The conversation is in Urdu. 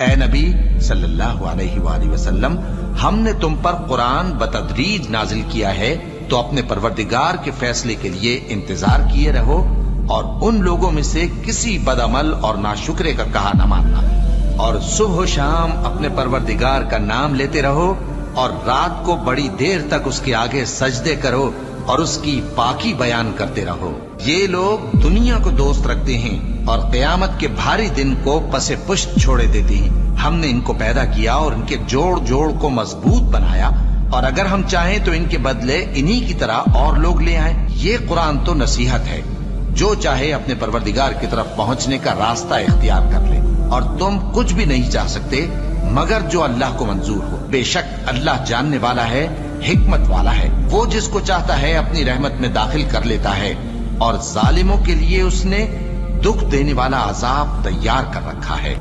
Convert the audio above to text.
اے نبی صلی اللہ علیہ وآلہ وسلم، ہم نے تم پر قرآن بتدریج نازل کیا ہے، تو اپنے پروردگار کے فیصلے کے لیے انتظار کیے رہو اور ان لوگوں میں سے کسی بدعمل اور ناشکرے کا کہا نہ ماننا، اور صبح و شام اپنے پروردگار کا نام لیتے رہو اور رات کو بڑی دیر تک اس کے آگے سجدے کرو اور اس کی پاکی بیان کرتے رہو۔ یہ لوگ دنیا کو دوست رکھتے ہیں اور قیامت کے بھاری دن کو پس پشت چھوڑے دیتے ہیں۔ ہم نے ان کو پیدا کیا اور ان کے جوڑ جوڑ کو مضبوط بنایا، اور اگر ہم چاہیں تو ان کے بدلے انہی کی طرح اور لوگ لے آئیں۔ یہ قرآن تو نصیحت ہے، جو چاہے اپنے پروردگار کی طرف پہنچنے کا راستہ اختیار کر لے، اور تم کچھ بھی نہیں چاہ سکتے مگر جو اللہ کو منظور ہو۔ بے شک اللہ جاننے والا ہے، حکمت والا ہے۔ وہ جس کو چاہتا ہے اپنی رحمت میں داخل کر لیتا ہے، اور ظالموں کے لیے اس نے دکھ دینے والا عذاب تیار کر رکھا ہے۔